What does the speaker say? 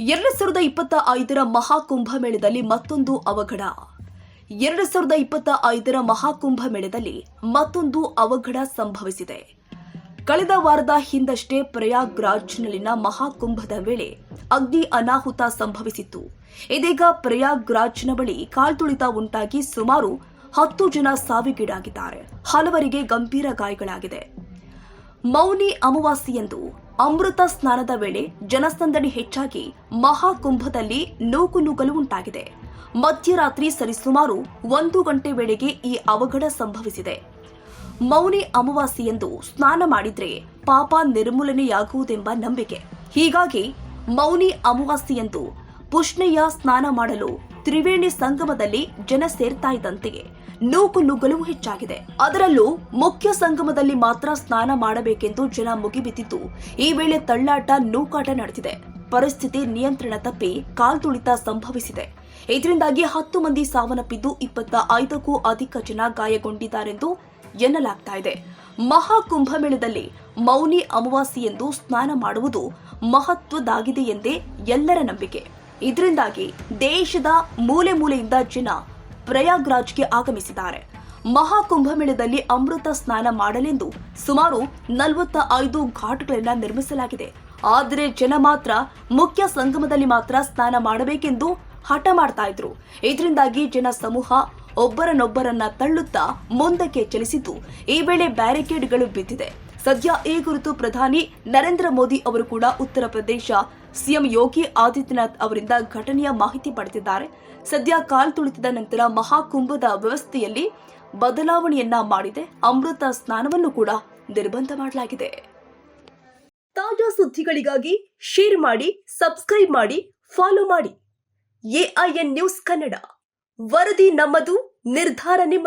2025ರ ಮಹಾಕುಂಭಮೇಳದಲ್ಲಿ ಮತ್ತೊಂದು ಅವಘಡ. 2025ರ ಮಹಾಕುಂಭಮೇಳದಲ್ಲಿ ಮತ್ತೊಂದು ಅವಘಡ ಸಂಭವಿಸಿದೆ. ಕಳೆದ ವಾರದ ಹಿಂದಷ್ಟೇ ಪ್ರಯಾಗ್ರಾಜ್ನಲ್ಲಿನ ಮಹಾಕುಂಭದ ವೇಳೆ ಅಗ್ನಿ ಅನಾಹುತ ಸಂಭವಿಸಿತ್ತು. ಇದೀಗ ಪ್ರಯಾಗ್ರಾಜ್ನ ಬಳಿ ಕಾಲ್ತುಳಿತ ಉಂಟಾಗಿ ಸುಮಾರು 10 ಜನ ಸಾವಿಗೀಡಾಗಿದ್ದಾರೆ. ಹಲವರಿಗೆ ಗಂಭೀರ ಗಾಯಗಳಾಗಿದೆ. ಮೌನಿ ಅಮಾವಾಸ್ಯೆಯಂದು ಅಮೃತ ಸ್ನಾನದ ವೇಳೆ ಜನಸಂದಣಿ ಹೆಚ್ಚಾಗಿ ಮಹಾಕುಂಭದಲ್ಲಿ ನೂಕುನುಗ್ಗಲು ಉಂಟಾಗಿದೆ. ಮಧ್ಯರಾತ್ರಿ ಸರಿಸುಮಾರು 1 ಗಂಟೆ ವೇಳೆಗೆ ಈ ಅವಘಡ ಸಂಭವಿಸಿದೆ. ಮೌನಿ ಅಮಾವಾಸ್ಯೆಯಂದು ಸ್ನಾನ ಮಾಡಿದ್ರೆ ಪಾಪ ನಿರ್ಮೂಲನೆಯಾಗುವುದೆಂಬ ನಂಬಿಕೆ. ಹೀಗಾಗಿ ಮೌನಿ ಅಮಾವಾಸ್ಯೆಯಂದು ಪುಷ್ಣೆಯ ಸ್ನಾನ ಮಾಡಲು ತ್ರಿವೇಣಿ ಸಂಗಮದಲ್ಲಿ ಜನ ಸೇರ್ತಾ ಇದ್ದಂತೆಯೇ ನೂಕುನುಗ್ಗಲು ಹೆಚ್ಚಾಗಿದೆ. ಅದರಲ್ಲೂ ಮುಖ್ಯ ಸಂಗಮದಲ್ಲಿ ಮಾತ್ರ ಸ್ನಾನ ಮಾಡಬೇಕೆಂದು ಜನ ಮುಗಿಬಿದ್ದಿದ್ದು, ಈ ವೇಳೆ ತಳ್ಳಾಟ ನೂಕಾಟ ನಡೆದಿದೆ. ಪರಿಸ್ಥಿತಿ ನಿಯಂತ್ರಣ ತಪ್ಪಿ ಕಾಲ್ತುಳಿತ ಸಂಭವಿಸಿದೆ. ಇದರಿಂದಾಗಿ 10 ಮಂದಿ ಸಾವನ್ನಪ್ಪಿದ್ದು 25ಕ್ಕೂ ಅಧಿಕ ಜನ ಗಾಯಗೊಂಡಿದ್ದಾರೆಂದು ಎನ್ನಲಾಗ್ತಾ ಇದೆ. ಮಹಾಕುಂಭಮೇಳದಲ್ಲಿ ಮೌನಿ ಅಮಾವಾಸ್ಯೆಯಂದು ಸ್ನಾನ ಮಾಡುವುದು ಮಹತ್ವದಾಗಿದೆ ಎಂದೇ ಎಲ್ಲರ ನಂಬಿಕೆ. ಇದರಿಂದಾಗಿ ದೇಶದ ಮೂಲೆ ಮೂಲೆಯಿಂದ ಜನ ಪ್ರಯಾಗ್ರಾಜ್ಗೆ ಆಗಮಿಸಿದ್ದಾರೆ. ಮಹಾಕುಂಭಮೇಳದಲ್ಲಿ ಅಮೃತ ಸ್ನಾನ ಮಾಡಲೆಂದು ಸುಮಾರು 45 ಘಾಟ್ಗಳನ್ನು ನಿರ್ಮಿಸಲಾಗಿದೆ. ಆದರೆ ಜನ ಮಾತ್ರ ಮುಖ್ಯ ಸಂಗಮದಲ್ಲಿ ಮಾತ್ರ ಸ್ನಾನ ಮಾಡಬೇಕೆಂದು ಹಠ ಮಾಡ್ತಾ ಇದ್ರು. ಇದರಿಂದಾಗಿ ಜನ ಸಮೂಹ ಒಬ್ಬರನ್ನೊಬ್ಬರನ್ನ ತಳ್ಳುತ್ತಾ ಮುಂದಕ್ಕೆ ಚಲಿಸಿದ್ದು, ಈ ವೇಳೆ ಬ್ಯಾರಿಕೇಡ್ಗಳು ಬಿದ್ದಿದೆ. ಸದ್ಯ ಈ ಕುರಿತು ಪ್ರಧಾನಿ ನರೇಂದ್ರ ಮೋದಿ ಅವರು ಕೂಡ ಉತ್ತರ ಪ್ರದೇಶ ಸಿಎಂ ಯೋಗಿ ಆದಿತ್ಯನಾಥ್ ಅವರಿಂದ ಘಟನೆಯ ಮಾಹಿತಿ ಪಡೆದಿದ್ದಾರೆ. ಸದ್ಯ ಕಾಲ್ತುಳಿತದ ನಂತರ ಮಹಾಕುಂಭದ ವ್ಯವಸ್ಥೆಯಲ್ಲಿ ಬದಲಾವಣೆಯನ್ನ ಮಾಡಿದೆ. ಅಮೃತ ಸ್ನಾನವನ್ನು ಕೂಡ ನಿರ್ಬಂಧ ಮಾಡಲಾಗಿದೆ. ತಾಜಾ ಸುದ್ದಿಗಳಿಗಾಗಿ ಶೇರ್ ಮಾಡಿ, ಸಬ್ಸ್ಕ್ರೈಬ್ ಮಾಡಿ, ಫಾಲೋ ಮಾಡಿ. AIN news Kannada. ವರದಿ ನಮ್ಮದು, ನಿರ್ಧಾರ ನಿಮ್ಮದು.